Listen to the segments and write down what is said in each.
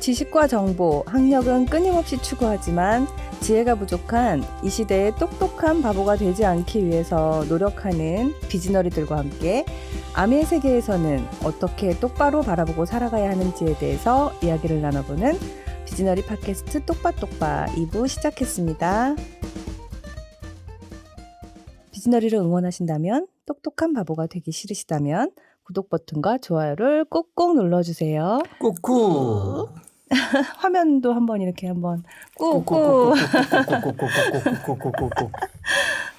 지식과 정보, 학력은 끊임없이 추구하지만 지혜가 부족한 이 시대의 똑똑한 바보가 되지 않기 위해서 노력하는 비즈너리들과 함께 아미의 세계에서는 어떻게 똑바로 바라보고 살아가야 하는지에 대해서 이야기를 나눠보는 비즈너리 팟캐스트 똑바똑바 2부 시작했습니다. 비즈너리를 응원하신다면, 똑똑한 바보가 되기 싫으시다면 구독 버튼과 좋아요를 꾹꾹 눌러주세요. 꾹꾹. 화면도 한번 이렇게 한번 꾹꾹. 꾹꾹꾹꾹꾹꾹꾹꾹꾹꾹꾹꾹꾹.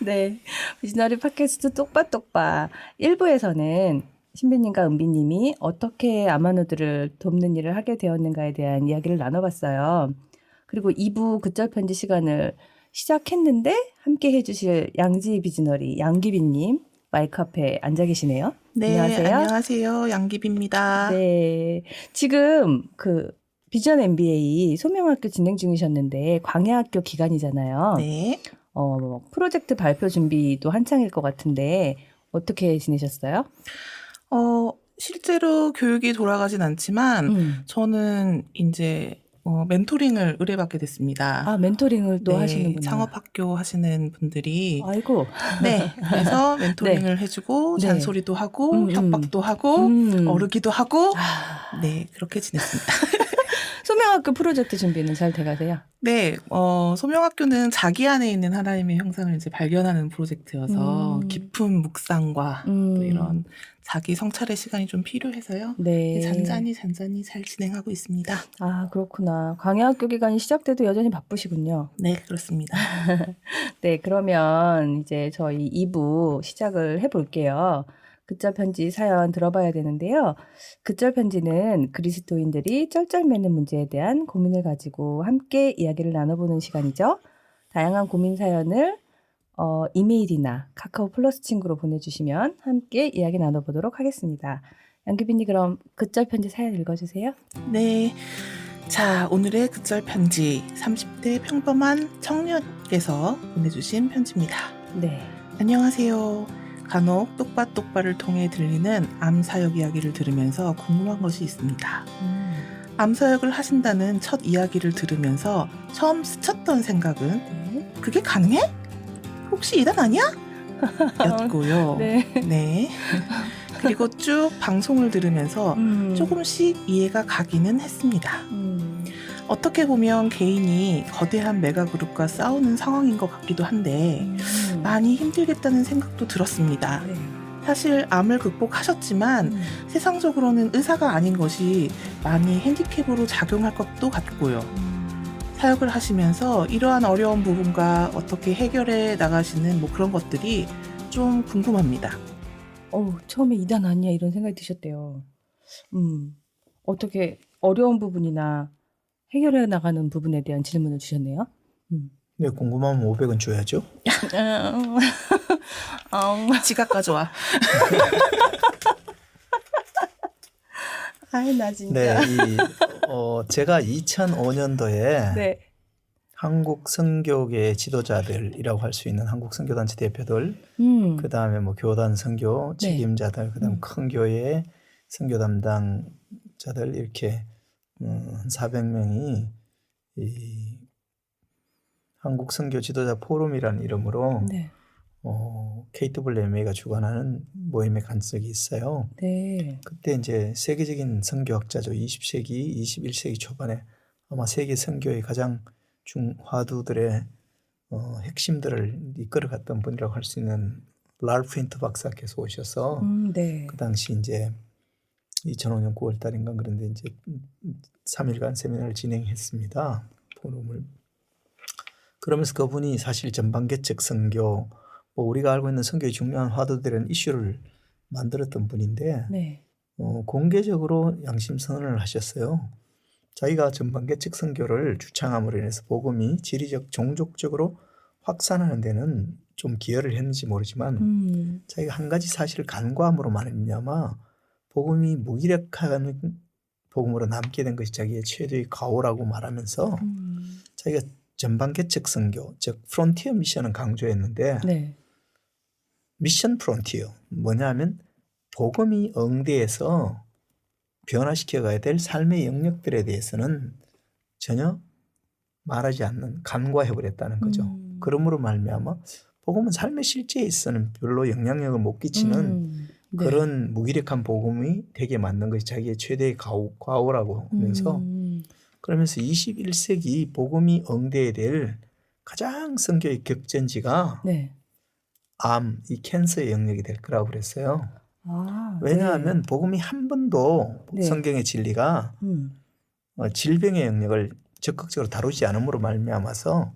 네, 비즈너리 팟캐스트 똑바똑바 1부에서는 신비님과 은비님이 어떻게 아마노들을 돕는 일을 하게 되었는가에 대한 이야기를 나눠봤어요. 그리고 2부 극절편지 시간을 시작했는데 함께 해주실 양지 비즈너리 양기빈님 마이크 앞에 앉아 계시네요. 네, 안녕하세요. 안녕하세요. 양기비입니다. 네, 지금 비전 MBA 소명학교 진행 중이셨는데 광야학교 기간이잖아요. 네. 프로젝트 발표 준비도 한창일 것 같은데 어떻게 지내셨어요? 실제로 교육이 돌아가진 않지만 저는 이제 멘토링을 의뢰받게 됐습니다. 아, 멘토링을 또 네, 하시는구나. 창업학교 하시는 분들이 아이고. 네, 그래서 멘토링을 해주고 네. 잔소리도 하고 협박도 하고 어르기도 하고 네, 그렇게 지냈습니다. 소명학교 프로젝트 준비는 잘 돼가세요? 네, 소명학교는 자기 안에 있는 하나님의 형상을 이제 발견하는 프로젝트여서 깊은 묵상과 또 이런 자기 성찰의 시간이 좀 필요해서요. 네. 잔잔히 잘 진행하고 있습니다. 아, 그렇구나. 광야학교 기간이 시작돼도 여전히 바쁘시군요. 네, 그렇습니다. 네, 그러면 이제 저희 2부 시작을 해볼게요. 극절 편지 사연 들어봐야 되는데요. 극절 편지는 그리스도인들이 쩔쩔매는 문제에 대한 고민을 가지고 함께 이야기를 나눠보는 시간이죠. 다양한 고민 사연을 이메일이나 카카오 플러스 친구로 보내주시면 함께 이야기 나눠보도록 하겠습니다. 양규빈님 그럼 극절 편지 사연 읽어주세요. 네. 자, 오늘의 극절 편지 30대 평범한 청년께서 보내주신 편지입니다. 네. 안녕하세요. 간혹 똑바똑바를 통해 들리는 암사역 이야기를 들으면서 궁금한 것이 있습니다. 암사역을 하신다는 첫 이야기를 들으면서 처음 스쳤던 생각은 네. 그게 가능해? 혹시 이단 아니야? 였고요. 네. 네. 그리고 쭉 방송을 들으면서 조금씩 이해가 가기는 했습니다. 어떻게 보면 개인이 거대한 메가그룹과 싸우는 상황인 것 같기도 한데 많이 힘들겠다는 생각도 들었습니다. 네. 사실 암을 극복하셨지만 세상적으로는 의사가 아닌 것이 많이 핸디캡으로 작용할 것도 같고요. 사역을 하시면서 이러한 어려운 부분과 어떻게 해결해 나가시는 그런 것들이 좀 궁금합니다. 처음에 이단 아니야 이런 생각이 드셨대요. 어떻게 어려운 부분이나 해결해 나가는 부분에 대한 질문을 주셨네요. 네, 궁금하면 500원 줘야죠. 지갑 가져와. 아이 나 진짜. 네, 제가 2005년도에 네. 한국 선교계 지도자들이라고 할 수 있는 한국 선교단체 대표들, 그 다음에 교단 선교 책임자들, 그 다음 큰 교회 선교 담당자들 이렇게 한 400명이 이 한국 선교 지도자 포럼이라는 이름으로 네. KWMA가 주관하는 모임에 간 적이 있어요. 네. 그때 이제 세계적인 선교학자죠. 20세기, 21세기 초반에 아마 세계 선교의 가장 중화두들의 핵심들을 이끌어갔던 분이라고 할 수 있는 랄프 힌트 박사께서 오셔서 네. 그 당시 이제 2005년 9월 달인가 그런데 이제 3일간 세미나를 진행했습니다. 포럼을. 그러면서 그분이 사실 전방개척 선교, 우리가 알고 있는 선교의 중요한 화두들은 이슈를 만들었던 분인데 네. 공개적으로 양심 선언을 하셨어요. 자기가 전방개척 선교를 주창함으로 인해서 복음이 지리적, 종족적으로 확산하는 데는 좀 기여를 했는지 모르지만 자기가 한 가지 사실을 간과함으로 말미암아 복음이 무기력한 복음으로 남게 된 것이 자기의 최대의 가오라고 말하면서 자기가 전방개척 선교, 즉 프론티어 미션을 강조했는데 네. 미션 프론티어 뭐냐면 복음이 응대해서 변화시켜 가야 될 삶의 영역들에 대해서는 전혀 말하지 않는 간과해 버렸다는 거죠. 그러므로 말미암아 복음은 삶의 실제에 있어서는 별로 영향력을 못 끼치는 네. 그런 무기력한 복음이 되게 만든 것이 자기의 최대의 과오라고 하면서 그러면서 21세기 복음이 응대해야 될 가장 선교의 격전지가 네. 암, 이 캔서의 영역이 될 거라고 그랬어요. 아, 왜냐하면 복음이 한 번도 네. 성경의 진리가 질병의 영역을 적극적으로 다루지 않음으로 말미암아서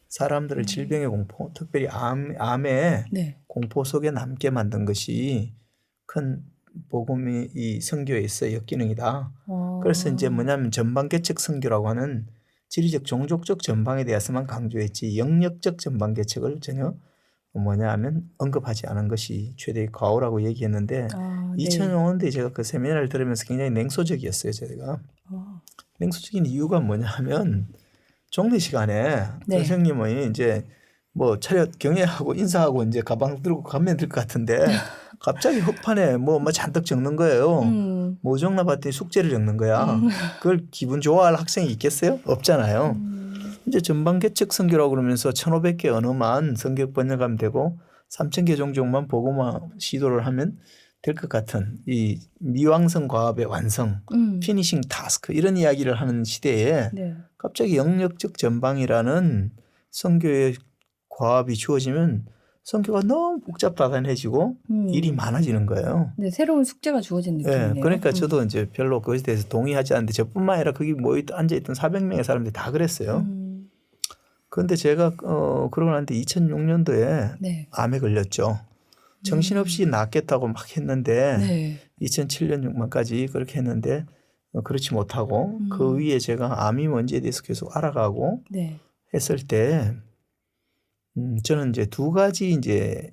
사람들을 질병의 공포, 특별히 암의 네. 공포 속에 남게 만든 것이 큰 복음이 이 선교에 있어 역기능이다. 그래서 이제 뭐냐면 전방개척 선교라고 하는 지리적 종족적 전방에 대해서만 강조했지 영역적 전방개척을 전혀 뭐냐 하면 언급하지 않은 것이 최대의 과오라고 얘기했는데 아, 네. 2005년도에 제가 그 세미나를 들으면서 굉장히 냉소적이었어요. 제가 냉소적인 이유가 뭐냐 하면 종례 시간에 네. 선생님이 이제 뭐 차렷 경례하고 인사하고 이제 가방 들고 가면 될 것 같은데 갑자기 흑판에 뭐 잔뜩 적는 거예요. 뭐 적나 봤더니 숙제를 적는 거야. 그걸 기분 좋아할 학생이 있겠어요? 없잖아요. 이제 전방개척 선교라고 그러면서 1,500개 언어만 성경 번역하면 되고 3,000개 종족만 복음화 시도를 하면 될 것 같은 이 미완성 과업의 완성, 피니싱 타스크 이런 이야기를 하는 시대에 네. 갑자기 영역적 전방이라는 선교의 과업이 주어지면 선교가 너무 복잡다단해지고 일이 많아지는 거예요. 네, 새로운 숙제가 주어진 네, 느낌이네요. 그러니까 저도 이제 별로 그것에 대해서 동의하지 않는데 저뿐만 아니라 거기 앉아있던 400명의 사람들이 다 그랬어요. 그런데 제가 그러고 난데 2006년도에 네. 암에 걸렸죠. 정신없이 낫겠다고 막 했는데 네. 2007년 6만까지 그렇게 했는데 그렇지 못하고 그 위에 제가 암이 뭔지에 대해서 계속 알아가고 네. 했을 때 저는 이제 두 가지 이제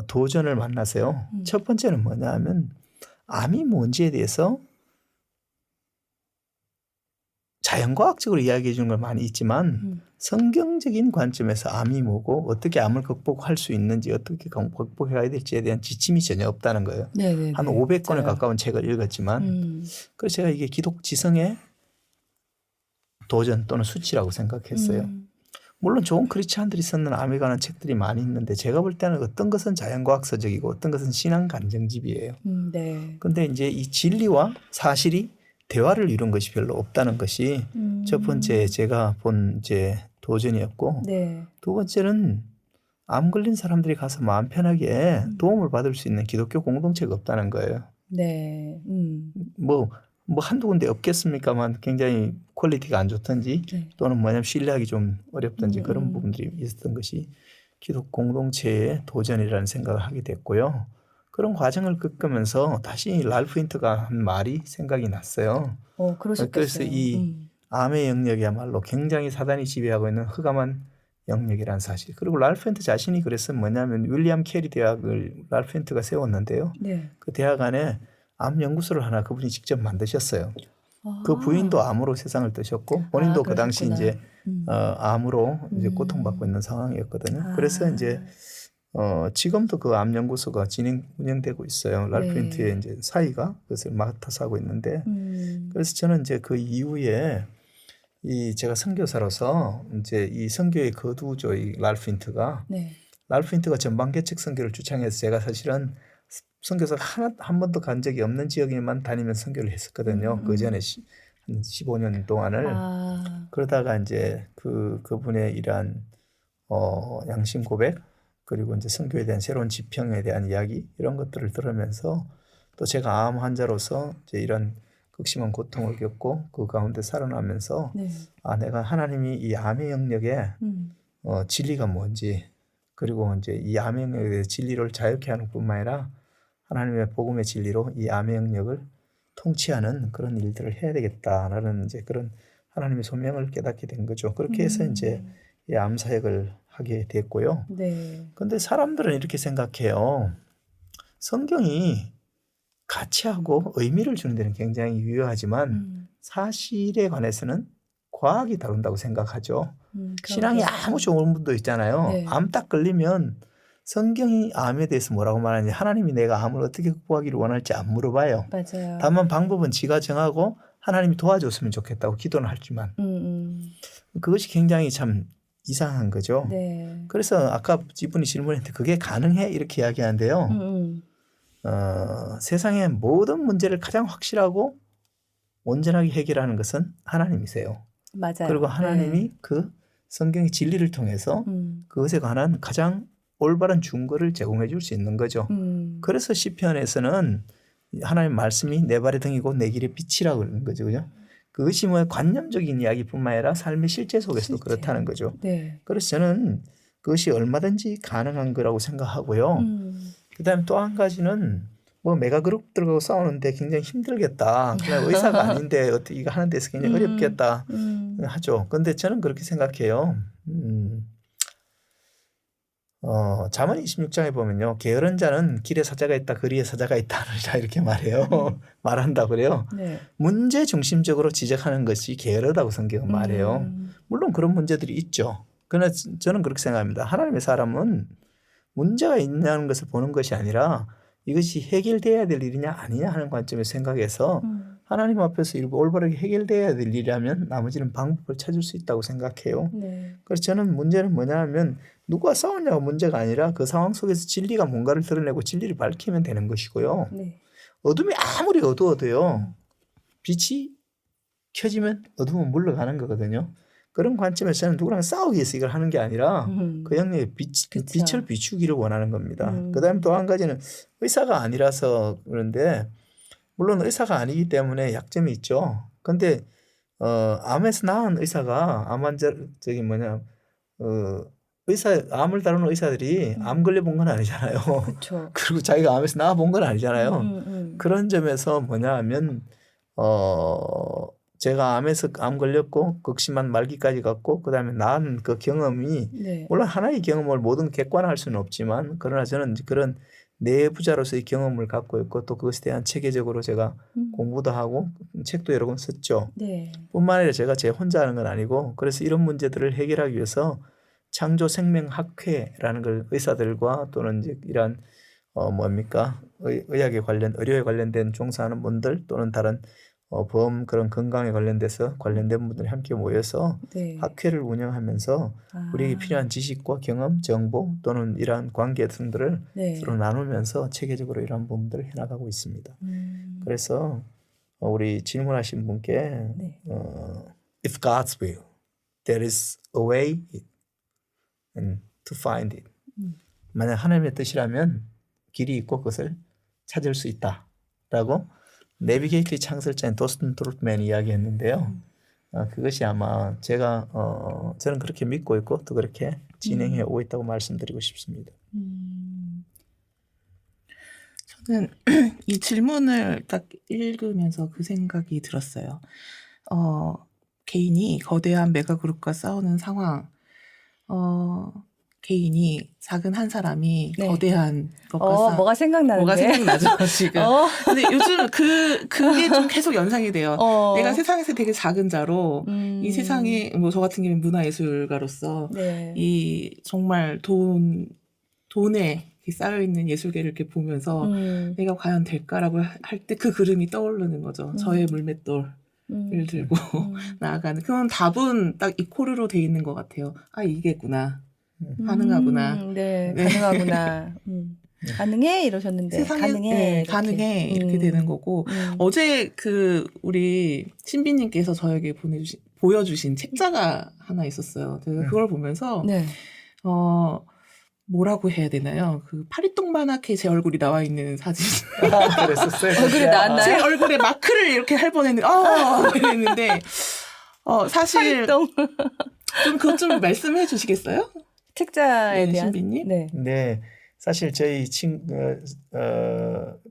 도전을 만나서요. 첫 번째는 뭐냐 하면 암이 뭔지에 대해서 자연과학적으로 이야기해 주는 건 많이 있지만 성경적인 관점에서 암이 뭐고 어떻게 암을 극복할 수 있는지 어떻게 극복해 가야 될지에 대한 지침이 전혀 없다는 거예요. 네. 한 500권에 가까운 책을 읽었지만 그래서 제가 이게 기독 지성의 도전 또는 수치라고 생각했어요. 물론 좋은 크리스찬들이 쓰는 암에 관한 책들이 많이 있는데 제가 볼 때는 어떤 것은 자연과학서적이고 어떤 것은 신앙 간증집이에요. 네. 근데 이제 이 진리와 사실이 대화를 이룬 것이 별로 없다는 것이 첫 번째 제가 본 이제 도전이었고 네. 두 번째는 암 걸린 사람들이 가서 마음 편하게 도움을 받을 수 있는 기독교 공동체가 없다는 거예요. 네. 뭐 한두 군데 없겠습니까만 굉장히 퀄리티가 안 좋든지 네. 또는 뭐냐면 신뢰하기 좀 어렵든지 그런 부분들이 있었던 것이 기독 공동체의 도전이라는 생각을 하게 됐고요. 그런 과정을 겪으면서 다시 랄프 힌트가 한 말이 생각이 났어요. 그러셨겠어요. 그래서 이 암의 영역이야말로 굉장히 사단이 지배하고 있는 흑암한 영역이라는 사실. 그리고 랄프 힌트 자신이 그래서 뭐냐면 윌리엄 캐리 대학을 랄프 힌트가 세웠는데요. 네. 그 대학 안에 암 연구소를 하나 그분이 직접 만드셨어요. 그 부인도 암으로 세상을 뜨셨고 본인도 그 당시 이제 암으로 이제 고통받고 있는 상황이었거든요. 그래서 이제 지금도 그 암 연구소가 운영되고 있어요. 랄프 힌트의 이제 사이가 그것을 맡아서 하고 있는데 그래서 저는 이제 그 이후에 이 제가 선교사로서 이제 이 선교의 거두죠. 이 랄프 힌트가 네. 랄프 힌트가 전방개척 선교를 주창해서 제가 사실은 선교사가 한 번도 간 적이 없는 지역에만 다니면서 선교를 했었거든요. 그 전에 한 15년 동안을 그러다가 이제 그분의 이러한 양심 고백 그리고 이제 선교에 대한 새로운 지평에 대한 이야기 이런 것들을 들으면서 또 제가 암 환자로서 이제 이런 극심한 고통을 겪고 그 가운데 살아나면서 네. 내가 하나님이 이 암의 영역에 진리가 뭔지 그리고 이제 이 암의 영역에 대해 진리를 자유케 하는 뿐만 아니라 하나님의 복음의 진리로 이 암의 영역을 통치하는 그런 일들을 해야 되겠다라는 이제 그런 하나님의 소명을 깨닫게 된 거죠. 그렇게 해서 이제 이 암 사역을 하게 됐고요. 네. 근데 사람들은 이렇게 생각해요. 성경이 가치하고 의미를 주는 데는 굉장히 유효하지만 사실에 관해서는 과학이 다룬다고 생각하죠. 신앙이 아무 좋은 분도 있잖아요. 네. 암 딱 걸리면 성경이 암에 대해서 뭐라고 말하는지 하나님이 내가 암을 어떻게 극복하기를 원할지 안 물어봐요. 맞아요. 다만 방법은 지가 정하고 하나님이 도와줬으면 좋겠다고 기도는 하지만 그것이 굉장히 참 이상한 거죠. 네. 그래서 아까 이분이 질문했는데 그게 가능해? 이렇게 이야기하는데요. 세상의 모든 문제를 가장 확실하고 온전하게 해결하는 것은 하나님이세요. 맞아요. 그리고 하나님이 네. 그 성경의 진리를 통해서 그것에 관한 가장 올바른 증거를 제공해 줄 수 있는 거죠. 그래서 시편에서는 하나님 말씀이 내 발의 등이고 내 길의 빛이라고 그러는 거죠. 그죠? 그것이 뭐 관념적인 이야기뿐만 아니라 삶의 실제 속에서도 실제. 그렇다는 거죠. 네. 그래서 저는 그것이 얼마든지 가능한 거라고 생각하고요. 그다음에 또 한 가지는 뭐 메가그룹들하고 싸우는데 굉장히 힘들겠다. 그냥 의사가 아닌데 어떻게 이거 하는 데서 굉장히 어렵겠다 하죠. 그런데 저는 그렇게 생각해요. 잠언 26장에 보면요. 게으른 자는 길에 사자가 있다, 거리에 사자가 있다 하느니라 이렇게 말해요. 말한다 그래요. 네. 문제 중심적으로 지적하는 것이 게으르다고 성경은 말해요. 물론 그런 문제들이 있죠. 그러나 저는 그렇게 생각합니다. 하나님의 사람은 문제가 있냐는 것을 보는 것이 아니라 이것이 해결돼야 될 일이냐 아니냐 하는 관점에서 생각해서 하나님 앞에서 일부 올바르게 해결돼야 될 일이라면 나머지는 방법을 찾을 수 있다고 생각해요. 네. 그래서 저는 문제는 뭐냐 하면 누가 싸웠냐가 문제가 아니라 그 상황 속에서 진리가 뭔가를 드러내고 진리를 밝히면 되는 것이고요. 네. 어둠이 아무리 어두워도요. 빛이 켜지면 어둠은 물러가는 거거든요. 그런 관점에서 저는 누구랑 싸우기 위해서 이걸 하는 게 아니라 그 영역의 빛을 비추기를 원하는 겁니다. 그다음에 또 한 가지는 의사가 아니라서 그런데 물론 의사가 아니기 때문에 약점이 있죠. 근데 암에서 나은 의사가 암 환자 암을 다루는 의사들이 암 걸려본 건 아니잖아요. 그렇죠. 그리고 자기가 암에서 나아본 건 아니잖아요. 그런 점에서 뭐냐 하면 제가 암 걸렸고 극심한 말기까지 갔고 그다음에 나은 그 경험이 네. 물론 하나의 경험을 모든 객관화할 수는 없지만 그러나 저는 그런 내부자로서의 경험을 갖고 있고 또 그것에 대한 체계적으로 제가 공부도 하고 책도 여러 권 썼죠. 네. 뿐만 아니라 제가 제 혼자 하는 건 아니고 그래서 이런 문제들을 해결하기 위해서 창조생명학회라는 걸 의사들과 또는 이제 이런 의학에 관련 의료에 관련된 종사하는 분들 또는 다른 보험 그런 건강에 관련돼서 관련된 분들이 함께 모여서 네. 학회를 운영하면서 우리에게 필요한 지식과 경험, 정보 또는 이러한 관계 등들을 네. 서로 나누면서 체계적으로 이러한 부분들을 해나가고 있습니다. 그래서 우리 질문하신 분께 네. If God's will, there is a way and to find it. 만약 하나님의 뜻이라면 길이 있고 그것을 찾을 수 있다라고 내비게이터의 창설자인 도스틴 트롯맨이 이야기했는데요. 그것이 아마 제가 저는 그렇게 믿고 있고 또 그렇게 진행해 오고 있다고 말씀드리고 싶습니다. 저는 이 질문을 딱 읽으면서 그 생각이 들었어요. 개인이 거대한 메가그룹과 싸우는 상황, 개인이 작은 한 사람이 네. 거대한 것과 뭐가 생각나는데? 뭐가 생각나죠 지금. 근데 요즘 그게 좀 계속 연상이 돼요. 내가 세상에서 되게 작은 자로 이 세상에 뭐 저 같은 경우는 문화예술가로서 네. 이 정말 돈에 쌓여 있는 예술계를 이렇게 보면서 내가 과연 될까라고 할 때 그 그림이 떠오르는 거죠. 저의 물맷돌을 들고 나아가는 그런 답은 딱 이코르로 돼 있는 것 같아요. 아 이게구나. 가능하구나. 네, 네. 가능하구나. 가능해 이러셨는데 세상에 가능해 이렇게. 가능해 이렇게 되는 거고 어제 우리 신비님께서 저에게 보여주신 책자가 하나 있었어요. 제가 그걸 보면서 네. 뭐라고 해야 되나요? 그 파리똥만하게 제 얼굴이 나와 있는 사진. 그랬었어요. 얼굴에 나왔나요? 제 얼굴에 마크를 이렇게 할 뻔했는데 이랬는데 사실 활동. 좀 그것 좀 말씀해 주시겠어요? 책자에 네, 대한. 신비님? 네. 네, 사실 저희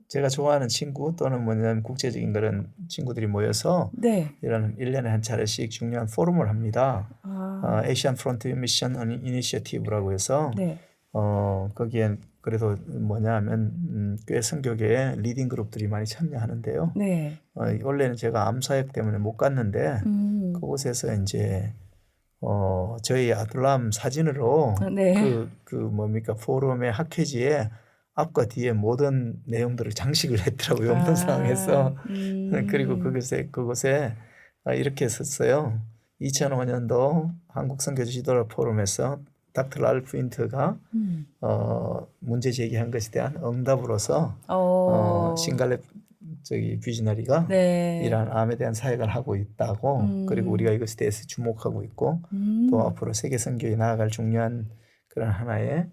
제가 좋아하는 친구 또는 뭐냐면 국제적인 그런 친구들이 모여서 네. 이런 1년에 한 차례씩 중요한 포럼을 합니다. Asian Frontier Mission Initiative라고 해서 네. 거기에 그래도 뭐냐 하면 꽤 선교계의 리딩 그룹들이 많이 참여하는데요. 네. 원래는 제가 암사역 때문에 못 갔는데 그곳에서 이제 저희 아둘람 사진으로 네. 뭡니까 포럼의 학회지에 앞과 뒤에 모든 내용들을 장식을 했더라고요. 없는 상황에서. 그리고 그곳에 이렇게 썼어요. 2005년도 한국선교지 지도자 포럼에서 닥터 랄프 윈터가 문제 제기한 것에 대한 응답으로서 싱갈렙 비즈너리가 네. 이러한 암에 대한 사역을 하고 있다고 그리고 우리가 이것에 대해서 주목하고 있고 또 앞으로 세계 선교에 나아갈 중요한 그런 하나의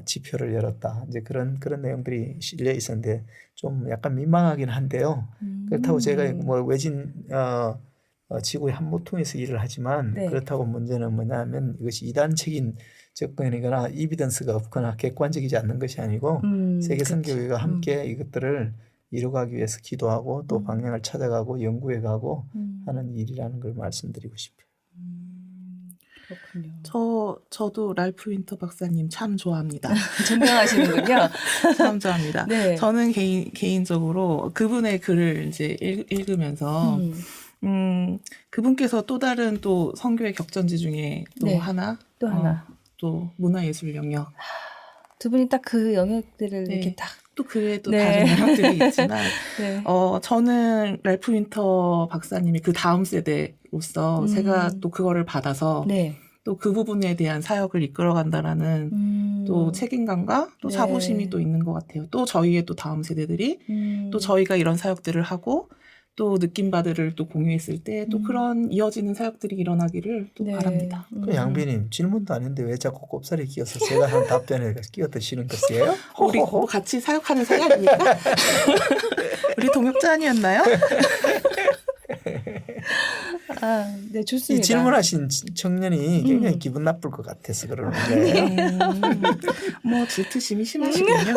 지표를 열었다. 이제 그런 내용들이 실려 있었는데 좀 약간 민망하긴 한데요. 그렇다고 제가 뭐 외진 지구의 한 모퉁이에서 일을 하지만 네. 그렇다고 문제는 뭐냐면 이것이 이단적인 접근이거나 이비던스가 없거나 객관적이지 않는 것이 아니고 세계 선교회가 함께 이것들을 이루어가기 위해서 기도하고 또 방향을 찾아가고 연구해 가고 하는 일이라는 걸 말씀드리고 싶어요. 그렇군요. 저도 랄프 윈터 박사님 참 좋아합니다. 존경하시는군요. 참 좋아합니다. 네. 저는 개인적으로 그분의 글을 이제 읽으면서 그분께서 또 다른 또 선교의 격전지 중에 또 네. 하나 또 하나. 또 문화예술 영역 두 분이 딱 그 영역들을 네. 이렇게 딱. 또 그 외에 또 네. 다른 영역들이 있지만 네. 저는 랄프 윈터 박사님이 그 다음 세대로서 제가 또 그거를 받아서 네. 또 그 부분에 대한 사역을 이끌어간다라는 또 책임감과 또 네. 자부심이 또 있는 것 같아요. 또 저희의 또 다음 세대들이 또 저희가 이런 사역들을 하고 또 느낌바들을 또 공유했을 때 또 그런 이어지는 사역들이 일어나기를 또 네. 바랍니다. 그 양비님 질문도 아닌데 왜 자꾸 꼽사리 끼어서 제가 한 답변에 끼어드시는 것이에요? 우리 뭐 같이 사역하는 사이 아닙니까? 우리 동역자 아니었나요? 네, 좋습니다. 이 질문하신 청년이 굉장히 기분 나쁠 것 같아서 그러는데 뭐 질투심이 심하시군요.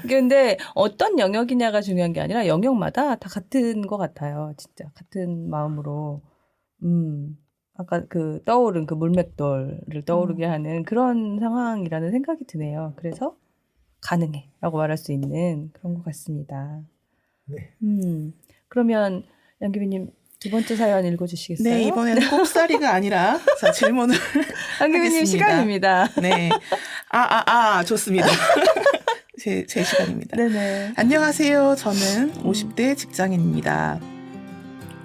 근데 어떤 영역이냐가 중요한 게 아니라 영역마다 다 같은 것 같아요. 진짜 같은 마음으로. 아까 그 떠오른 그 물맷돌을 떠오르게 하는 그런 상황이라는 생각이 드네요. 그래서 가능해라고 말할 수 있는 그런 것 같습니다. 네. 그러면 양규빈님 두 번째 사연 읽어주시겠어요? 네, 이번에는 꼽사리가 아니라 자, 질문을 양규빈님 하겠습니다. 시간입니다. 네. 좋습니다. 제 시간입니다. 네네. 안녕하세요. 저는 50대 직장인입니다.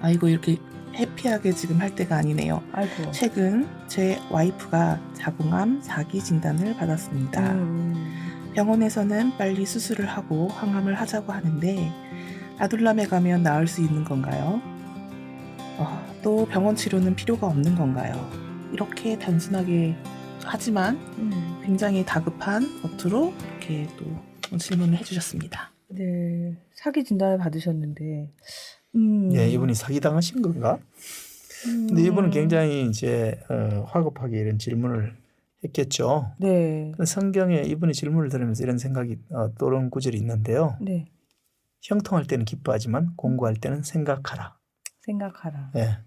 아이고, 이렇게 해피하게 지금 할 때가 아니네요. 아이고. 최근 제 와이프가 자궁암 4기 진단을 받았습니다. 병원에서는 빨리 수술을 하고 항암을 하자고 하는데 아둘람에 가면 나을 수 있는 건가요? 또 병원 치료는 필요가 없는 건가요? 이렇게 단순하게 하지만 굉장히 다급한 어투로 이렇게 또 질문을 해주셨습니다. 네. 사기 진단을 받으셨는데. 예, 이분이 사기당하신 건가? 근데 이분은 굉장히 이제 화급하게 이런 질문을 했겠죠. 네. 성경에 이분의 질문을 들으면서 이런 생각이 떠오르는 구절이 있는데요. 네. 형통할 때는 기뻐하지만 공고할 때는 생각하라. 생각하라. 예.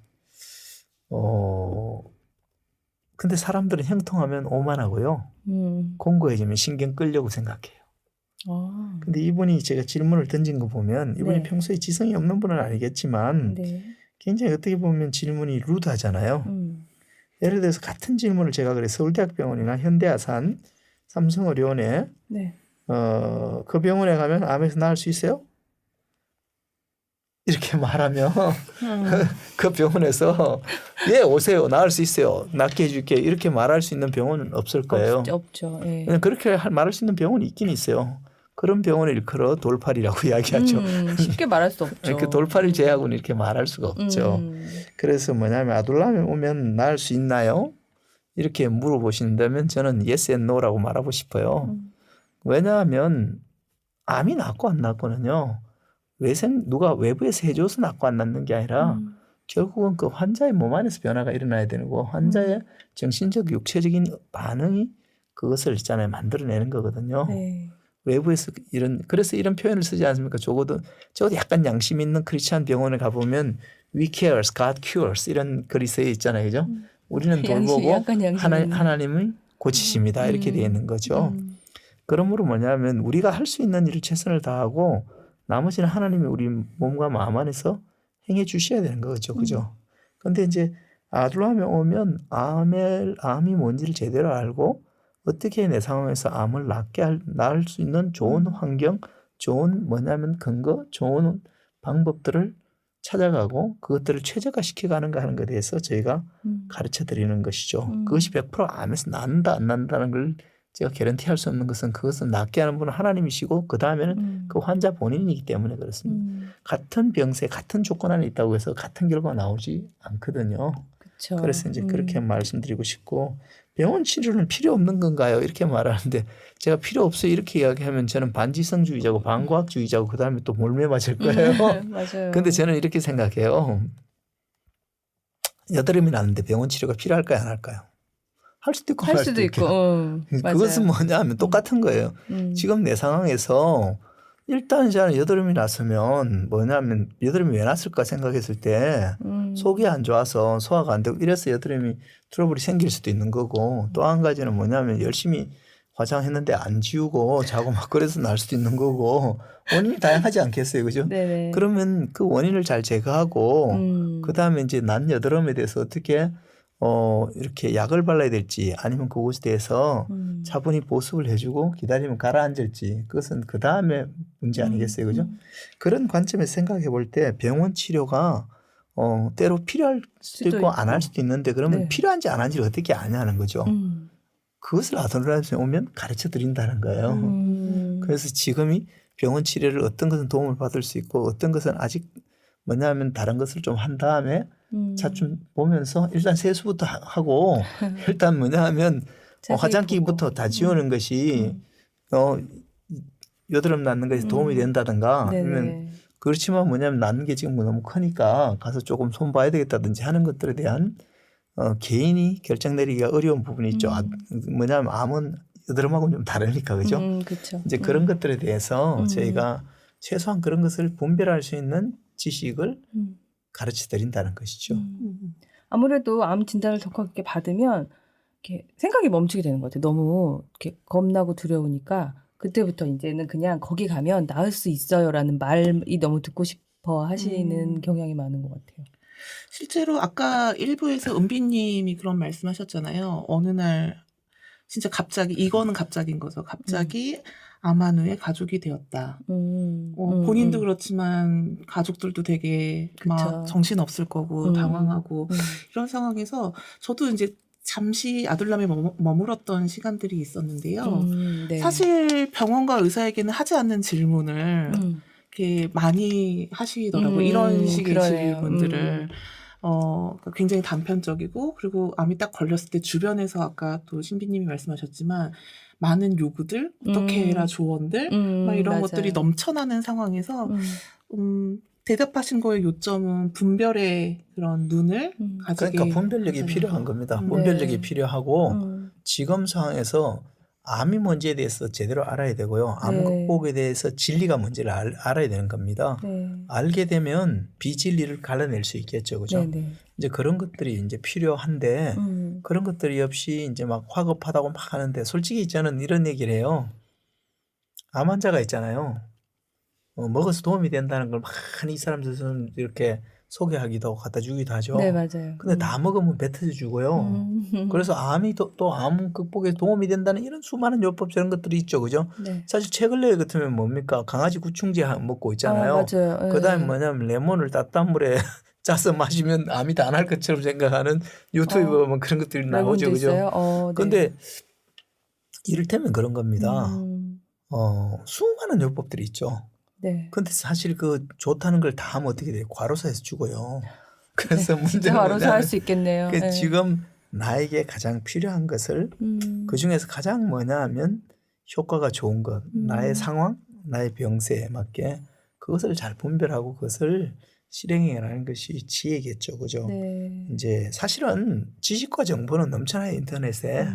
근데 사람들은 형통하면 오만하고요. 공고해지면 신경 끌려고 생각해요. 근데 이분이 제가 질문을 던진 거 보면 이분이 네. 평소에 지성이 없는 분은 아니겠지만 네. 굉장히 어떻게 보면 질문이 루드하잖아요. 예를 들어서 같은 질문을 제가 그래 서울대학병원이나 현대아산, 삼성의료원에 네. 그 병원에 가면 암에서 나을 수 있어요? 이렇게 말하면 그 병원에서 예 오세요 나을 수 있어요 낫게 해줄게 이렇게 말할 수 있는 병원은 없을 거예요. 없죠. 예. 그냥 그렇게 말할 수 있는 병원이 있긴 있어요. 그런 병원을 일컬어 돌팔이라고 이야기하죠. 쉽게 말할 수 없죠. 이렇게 돌팔을 제하고는 이렇게 말할 수가 없죠. 그래서 뭐냐면 아둘람에 오면 나을 수 있나요? 이렇게 물어보신다면 저는 yes and no라고 말하고 싶어요. 왜냐하면 암이 낫고 안 낫고는요. 누가 외부에서 해줘서 낫고 안 낫는 게 아니라 결국은 그 환자의 몸 안에서 변화가 일어나야 되는 거고 환자의 정신적 육체적인 반응이 그것을 있잖아요 만들어내는 거거든요. 네. 외부에서 그래서 이런 표현을 쓰지 않습니까? 적어도 약간 양심 있는 크리스찬 병원에 가보면 We cares, God cures 이런 글이 쓰여 있잖아요, 그죠? 우리는 돌보고 하나님은 고치십니다 이렇게 되어 있는 거죠. 그러므로 뭐냐면 우리가 할 수 있는 일을 최선을 다하고 나머지는 하나님이 우리 몸과 마음 안에서 행해 주셔야 되는 거죠, 그죠? 그런데 이제 아둘람에 오면 암이 뭔지를 제대로 알고 어떻게 내 상황에서 암을 낳을 수 있는 좋은 환경, 좋은 뭐냐면 근거, 좋은 방법들을 찾아가고 그것들을 최적화시켜가는가 하는 것에 대해서 저희가 가르쳐 드리는 것이죠. 그것이 100% 암에서 낫는다 안 낫는다는 걸 제가 개런티할 수 없는 것은 그것은 낫게 하는 분은 하나님이시고 그 다음에는 그 환자 본인이기 때문에 그렇습니다. 같은 병세 같은 조건 안에 있다고 해서 같은 결과가 나오지 않거든요. 그쵸. 그래서 이제 그렇게 말씀드리고 싶고 병원 치료는 필요 없는 건가요? 이렇게 말하는데 제가 필요 없어요 이렇게 이야기하면 저는 반지성주의자고 반과학주의자고 그 다음에 또 몰매 맞을 거예요. 맞아요. 근데 저는 이렇게 생각해요. 여드름이 나는데 병원 치료가 필요할까요? 안 할까요? 할 수도 있고 할 안 수도 있고. 그것은 뭐냐 하면 똑같은 거예요. 지금 내 상황에서 일단 저는 여드름이 났으면 뭐냐면 여드름이 왜 났을까 생각했을 때 속이 안 좋아서 소화가 안 되고 이래서 여드름이 트러블이 생길 수도 있는 거고 또 한 가지는 뭐냐면 열심히 화장했는데 안 지우고 자고 막 그래서 날 수도 있는 거고 원인이 다양하지 않겠어요. 그죠? 네네. 그러면 그 원인을 잘 제거하고 그다음에 이제 난 여드름에 대해서 어떻게 이렇게 약을 발라야 될지 아니면 그것에 대해서 차분히 보습을 해주고 기다리면 가라앉을지 그것은 그 다음에 문제 아니겠어요. 그죠? 그런 관점에서 생각해 볼 때 병원 치료가 때로 필요할 수도 있고 안 할 수도 있는데 그러면 네. 필요한지 안 한지를 어떻게 아냐는 거죠. 그것을 아들한테 오면 가르쳐 드린다는 거예요. 그래서 지금이 병원 치료를 어떤 것은 도움을 받을 수 있고 어떤 것은 아직 뭐냐면 다른 것을 좀 한 다음에 차츰 보면서 일단 세수부터 하고 일단 뭐냐면 화장기부터 다 지우는 것이 여드름 낳는 것에 도움이 된다든가 아니면 그렇지만 뭐냐면 낳는 게 지금 너무 크니까 가서 조금 손 봐야 되겠다든지 하는 것들에 대한 개인이 결정 내리기가 어려운 부분이 있죠. 뭐냐면 암은 여드름하고는 좀 다르니까 그죠? 그쵸. 이제 그런 것들에 대해서 저희가 최소한 그런 것을 분별할 수 있는 지식을 가르쳐 드린다는 것이죠. 아무래도 암 진단을 더 크게 받으면 이렇게 생각이 멈추게 되는 것 같아요. 너무 이렇게 겁나고 두려우니까 그때부터 이제는 그냥 거기 가면 나을 수 있어요라는 말이 너무 듣고 싶어 하시는 경향이 많은 것 같아요. 실제로 아까 일부에서 은비님이 그런 말씀하셨잖아요. 어느 날 진짜 갑자기 이거는 갑자기인 거죠. 갑자기 암환우의 가족이 되었다. 본인도 그렇지만 가족들도 되게 막 그쵸. 정신 없을 거고 당황하고 이런 상황에서 저도 이제 잠시 아둘람에 머물었던 시간들이 있었는데요. 네. 사실 병원과 의사에게는 하지 않는 질문을 이렇게 많이 하시더라고요. 이런 식의 그러네요. 질문들을. 굉장히 단편적이고 그리고 암이 딱 걸렸을 때 주변에서 아까 또 신비님이 말씀하셨지만 많은 요구들, 어떻게 해라 조언들 막 이런 맞아요. 것들이 넘쳐나는 상황에서 대답하신 거의 요점은 분별의 그런 눈을 가지게 그러니까 분별력이 하잖아요. 필요한 겁니다. 분별력이 네. 필요하고 지금 상황에서 암이 뭔지에 대해서 제대로 알아야 되고요. 암 네. 극복에 대해서 진리가 뭔지를 알아야 되는 겁니다. 네. 알게 되면 비진리를 갈라낼 수 있겠죠. 그죠? 네네. 이제 그런 것들이 이제 필요한데 그런 것들이 없이 이제 막 화급하다고 막 하는데 솔직히 저는 이런 얘기를 해요. 암 환자가 있잖아요. 먹어서 도움이 된다는 걸 많이 이 사람들은 이렇게 소개하기도 하고 갖다 주기도 하죠. 네, 맞아요. 근데 다 먹으면 배 터져 죽어요. 그래서 암이 또 암 극복에 도움이 된다는 이런 수많은 요법 저런 것들이 있죠. 그죠? 네. 사실 최근래 같으면 뭡니까? 강아지 구충제 먹고 있잖아요. 맞아요. 그다음에 뭐냐면 레몬을 따뜻한 물에 짜서 마시면 암이 다 날 것처럼 생각하는 유튜브에 보면 그런 것들이 나오죠. 그죠? 네. 근데 이를테면 그런 겁니다. 수많은 요법들이 있죠. 네. 근데 사실 그 좋다는 걸 다 하면 어떻게 돼요? 과로사에서 죽어요. 그래서 진짜 문제는 과로사 할 뭐냐면 수 있겠네요. 네. 지금 나에게 가장 필요한 것을 그 중에서 가장 뭐냐 하면 효과가 좋은 것, 나의 상황, 나의 병세에 맞게 그것을 잘 분별하고 그것을 실행해 나가는 것이 지혜겠죠. 그죠? 네. 이제 사실은 지식과 정보는 넘쳐나요. 인터넷에.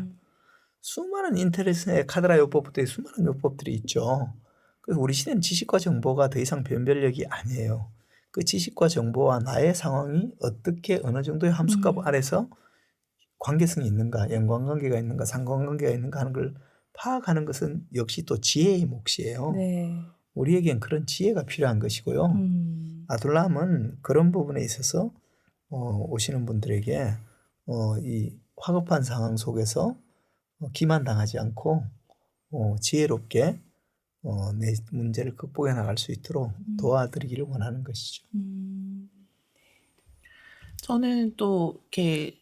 수많은 인터넷에 카드라 요법부터 수많은 요법들이 있죠. 그래서 우리 시대는 지식과 정보가 더 이상 변별력이 아니에요. 그 지식과 정보와 나의 상황이 어떻게 어느 정도의 함수값 안에서 관계성이 있는가, 연관관계가 있는가, 상관관계가 있는가 하는 걸 파악하는 것은 역시 또 지혜의 몫이에요. 네. 우리에겐 그런 지혜가 필요한 것이고요. 아둘람은 그런 부분에 있어서 오시는 분들에게 이 화급한 상황 속에서 기만당하지 않고 지혜롭게 내 문제를 극복해 나갈 수 있도록 도와드리기를 원하는 것이죠. 저는 또 이렇게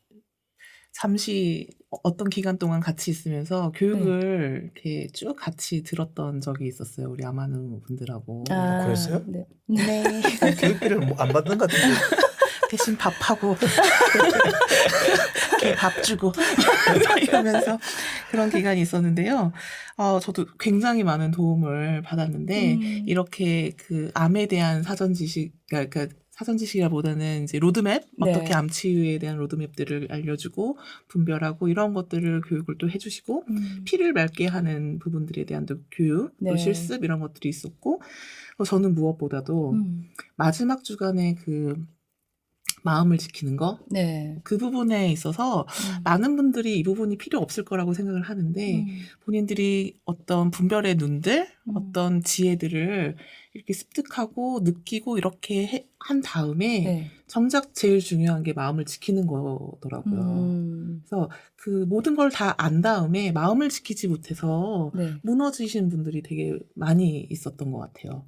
잠시 어떤 기간 동안 같이 있으면서 교육을 이렇게 쭉 같이 들었던 적이 있었어요. 우리 아마누 분들하고. 그랬어요? 네. 네. 교육비를 안 받는 것 같은데. 대신 밥하고 이렇게 밥 주고 이러면서 그런 기간이 있었는데요. 저도 굉장히 많은 도움을 받았는데 이렇게 그 암에 대한 사전 지식, 그러니까 사전 지식이라보다는 이제 로드맵, 네. 어떻게 암 치유에 대한 로드맵들을 알려주고 분별하고 이런 것들을 교육을 또 해주시고 피를 맑게 하는 부분들에 대한 또 교육, 또 네. 실습 이런 것들이 있었고 저는 무엇보다도 마지막 주간에 그 마음을 지키는 거, 네. 그 부분에 있어서 많은 분들이 이 부분이 필요 없을 거라고 생각을 하는데 본인들이 어떤 분별의 눈들, 어떤 지혜들을 이렇게 습득하고 느끼고 이렇게 한 다음에 네. 정작 제일 중요한 게 마음을 지키는 거더라고요. 그래서 그 모든 걸 다 안 다음에 마음을 지키지 못해서 네. 무너지신 분들이 되게 많이 있었던 것 같아요.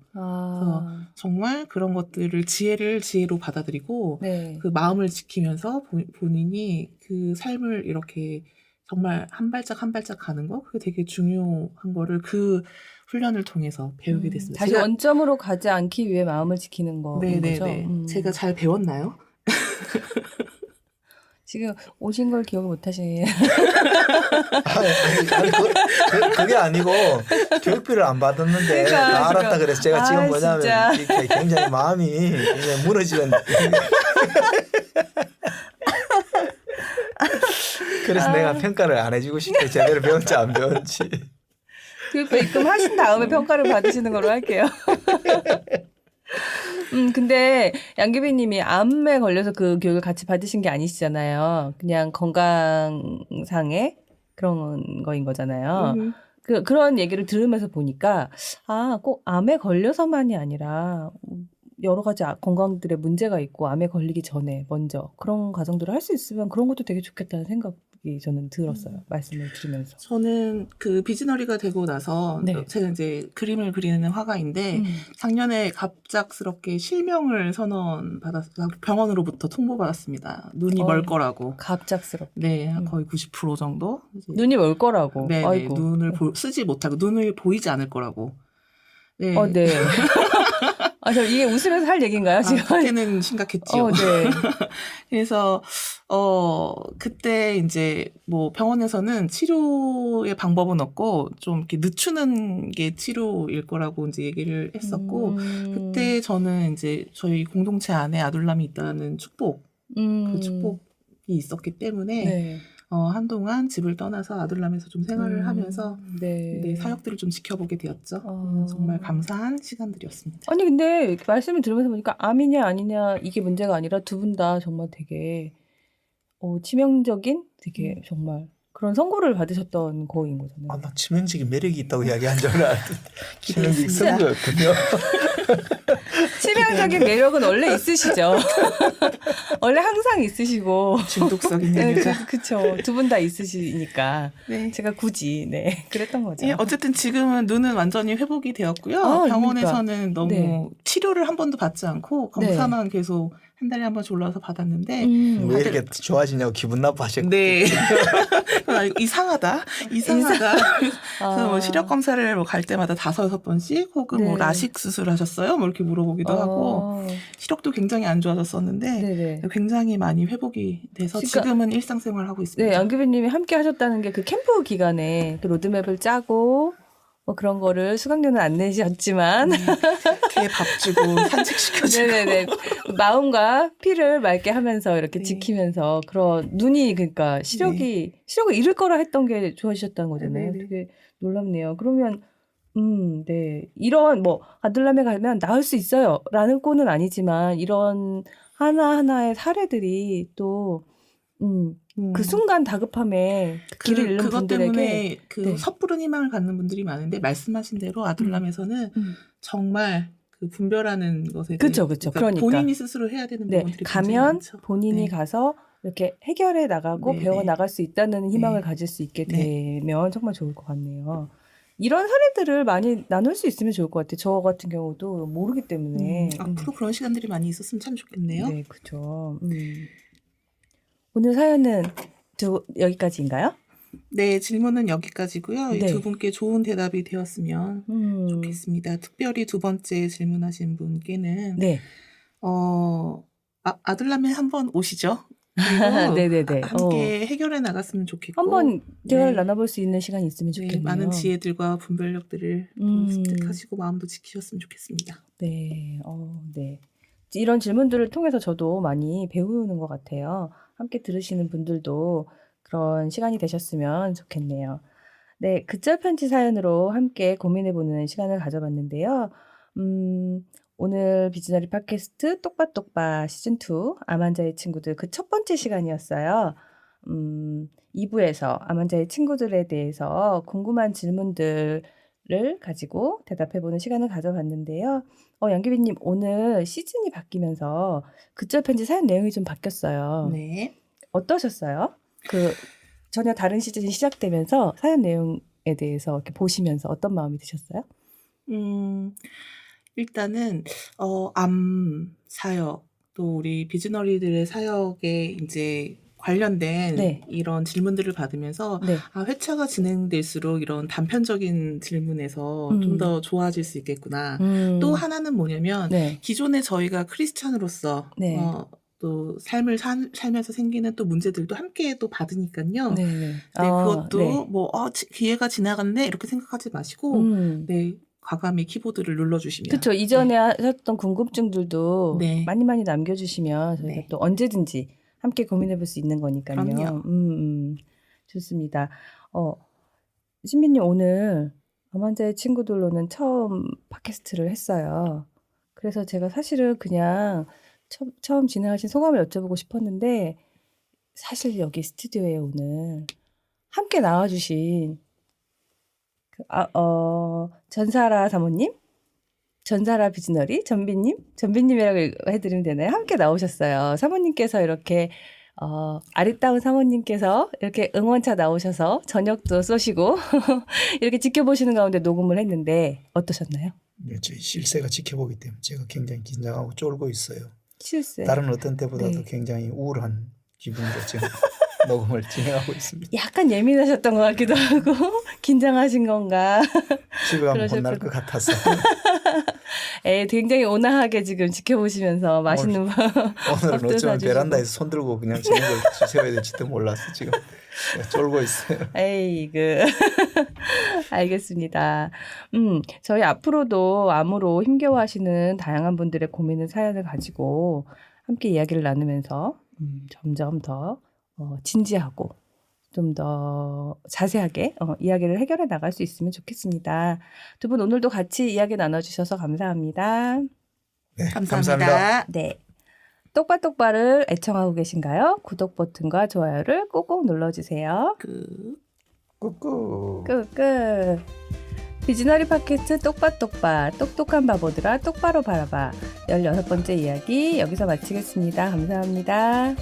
정말 그런 것들을 지혜로 받아들이고 네. 그 마음을 지키면서 본인이 그 삶을 이렇게 정말 한 발짝 한 발짝 가는 거 그게 되게 중요한 거를 그 훈련을 통해서 배우게 됐습니다. 다시 원점으로 가지 않기 위해 마음을 지키는 거인 거죠? 제가 잘 배웠나요? 지금 오신 걸 기억을 못 하시네. 아니, 그게 아니고 교육비를 안 받았는데 그러니까, 다 알았다 그래서 제가 지금 뭐냐면 진짜. 이렇게 굉장히 마음이 굉장히 무너지는 그래서 내가 평가를 안 해주고 싶대. 제대로 배운지 안 배운지. 교육비 입금하신 다음에 평가를 받으시는 걸로 할게요. 근데 양규빈 님이 암에 걸려서 그 교육을 같이 받으신 게 아니시잖아요. 그냥 건강상의 그런 거인 거잖아요. 그런 얘기를 들으면서 보니까 꼭 암에 걸려서만이 아니라 여러 가지 건강들의 문제가 있고 암에 걸리기 전에 먼저 그런 과정들을 할 수 있으면 그런 것도 되게 좋겠다는 생각이 저는 들었어요. 말씀을 들으면서. 저는 그 비즈너리가 되고 나서 네. 제가 이제 그림을 그리는 화가인데 작년에 갑작스럽게 실명을 병원으로부터 통보받았습니다. 눈이 멀 거라고. 갑작스럽게. 네, 거의 90% 정도. 이제 눈이 멀 거라고. 네, 아이고. 눈을 쓰지 못하고 눈을 보이지 않을 거라고. 네. 네. 저 이게 웃으면서 할 얘기인가요, 지금? 그때는 심각했죠. 네. 그래서, 그때 이제 뭐 병원에서는 치료의 방법은 없고 좀 이렇게 늦추는 게 치료일 거라고 이제 얘기를 했었고, 그때 저는 이제 저희 공동체 안에 아둘람이 있다는 축복, 그 축복이 있었기 때문에, 네. 한동안 집을 떠나서 아둘람에서 좀 생활을 하면서 네. 사역들을 좀 지켜보게 되었죠. 정말 감사한 시간들이었습니다. 아니 근데 말씀을 들으면서 보니까 암이냐 아니냐 이게 문제가 아니라 두 분 다 정말 되게 치명적인 되게 정말 그런 선고를 받으셨던 거인 거잖아요. 나 치명적인 매력이 있다고 이야기한 줄 알았는데 치명적인 기대했습니다. 선거였군요. 치명적인 매력은 원래 있으시죠. 원래 항상 있으시고. 중독성인 네, 여자. 그쵸. 두 분 다 있으시니까. 네. 제가 굳이, 그랬던 거죠. 예, 어쨌든 지금은 눈은 완전히 회복이 되었고요. 병원에서는 너무 네. 치료를 한 번도 받지 않고 검사만 계속 한 달에 한 번씩 올라와서 받았는데 왜 이렇게 좋아지냐고 기분 나빠하셨고. 네. 이상하다. 그래서 뭐 시력 검사를 뭐 갈 때마다 5-6번씩 혹은 뭐 라식 수술하셨어요? 뭐 이렇게 물어보기도 하고 시력도 굉장히 안 좋아졌었는데 네네. 굉장히 많이 회복이 돼서 그러니까, 지금은 일상생활을 하고 있습니다. 네, 양규빈 님이 함께 하셨다는 게 그 캠프 기간에 그 로드맵을 짜고 뭐 그런 거를 수강료는 안 내셨지만 개 밥 주고 산책시켜주고 네네네. 마음과 피를 맑게 하면서 이렇게 지키면서 그런 눈이 그러니까 시력을 잃을 거라 했던 게 좋아지셨다는 거잖아요. 네네. 되게 놀랍네요. 그러면 네. 이런 뭐 아들람에 가면 나을 수 있어요. 라는 꼴은 아니지만 이런 하나하나의 사례들이 또 그 순간 다급함에 길을 잃는 그것 분들에게 때문에 네. 섣부른 희망을 갖는 분들이 많은데 말씀하신 대로 아둘람에서는 정말 그 분별하는 것에 그쵸. 대해 그러니까. 본인이 스스로 해야 되는 부분들이 굉장히 가면 많죠. 본인이 가서 이렇게 해결해 나가고 네네. 배워 나갈 수 있다는 희망을 네. 가질 수 있게 네. 되면 정말 좋을 것 같네요. 이런 사례들을 많이 나눌 수 있으면 좋을 것 같아요. 저 같은 경우도 모르기 때문에. 앞으로 그런 시간들이 많이 있었으면 참 좋겠네요. 네, 그죠. 오늘 사연은 여기까지인가요? 네, 질문은 여기까지고요. 이 두 네. 분께 좋은 대답이 되었으면 좋겠습니다. 특별히 두 번째 질문하신 분께는 네. 아들라면 한번 오시죠. 그리고 네네네. 함께 해결해 나갔으면 좋겠고 한번 대화를 네. 나눠볼 수 있는 시간이 있으면 네, 좋겠네요. 많은 지혜들과 분별력들을 또 습득하시고 마음도 지키셨으면 좋겠습니다. 네. 네. 이런 질문들을 통해서 저도 많이 배우는 것 같아요. 함께 들으시는 분들도 그런 시간이 되셨으면 좋겠네요. 네, 그짤 편지 사연으로 함께 고민해보는 시간을 가져봤는데요. 오늘 비즈너리 팟캐스트 똑바똑바 시즌2 암환자의 친구들 그 첫 번째 시간이었어요. 2부에서 암환자의 친구들에 대해서 궁금한 질문들을 가지고 대답해보는 시간을 가져봤는데요. 양귀비님, 오늘 시즌이 바뀌면서 그짤 편지 사연 내용이 좀 바뀌었어요. 네. 어떠셨어요? 전혀 다른 시즌이 시작되면서 사연 내용에 대해서 이렇게 보시면서 어떤 마음이 드셨어요? 일단은 암 사역 또 우리 비즈너리들의 사역에 이제 관련된 네. 이런 질문들을 받으면서 네. 회차가 진행될수록 이런 단편적인 질문에서 좀 더 좋아질 수 있겠구나. 또 하나는 뭐냐면 네. 기존에 저희가 크리스찬으로서 네. 또 삶을 살면서 생기는 또 문제들도 함께 또 받으니까요. 네. 네, 그것도 네. 기회가 지나갔네 이렇게 생각하지 마시고 네, 과감히 키보드를 눌러주시면 그렇죠. 이전에 하셨던 궁금증들도 네. 많이 남겨주시면 저희가 네. 또 언제든지 함께 고민해볼 수 있는 거니까요. 그럼요. 좋습니다. 신비님 오늘 암환자의 친구들로는 처음 팟캐스트를 했어요. 그래서 제가 사실은 그냥 처음 진행하신 소감을 여쭤보고 싶었는데 사실 여기 스튜디오에 오늘 함께 나와주신 전사라 사모님, 전사라 비즈너리, 전비님이라고 해드리면 되나요? 함께 나오셨어요. 사모님께서 이렇게 아리따운 사모님께서 이렇게 응원차 나오셔서 저녁도 쏘시고 이렇게 지켜보시는 가운데 녹음을 했는데 어떠셨나요? 네, 저희 실세가 지켜보기 때문에 제가 굉장히 긴장하고 쫄고 있어요. 실세. 다른 어떤 때보다도 네. 굉장히 우울한 기분으로 지금 녹음을 진행하고 있습니다. 약간 예민하셨던 것 같기도 하고 긴장하신 건가? 집에 가면 그러셨구나. 혼날 것 같아서 굉장히 온화하게 지금 지켜보시면서 맛있는 오늘은 밥도 어쩌면 사주시고. 베란다에서 손 들고 그냥 저녁을 세워야 될지도 몰라서 지금 제가 쫄고 있어요. 알겠습니다. 저희 앞으로도 암으로 힘겨워하시는 다양한 분들의 고민을 사연을 가지고 함께 이야기를 나누면서 점점 더 진지하고 좀 더 자세하게 이야기를 해결해 나갈 수 있으면 좋겠습니다. 두 분 오늘도 같이 이야기 나눠주셔서 감사합니다. 네, 감사합니다. 네. 똑바똑바를 애청하고 계신가요? 구독 버튼과 좋아요를 꼭꼭 눌러주세요. 꾹꾹. 끄끄. 비즈너리 팟캐스트 똑바똑바 똑똑한 바보들아 똑바로 바라봐 16번째 이야기 여기서 마치겠습니다. 감사합니다.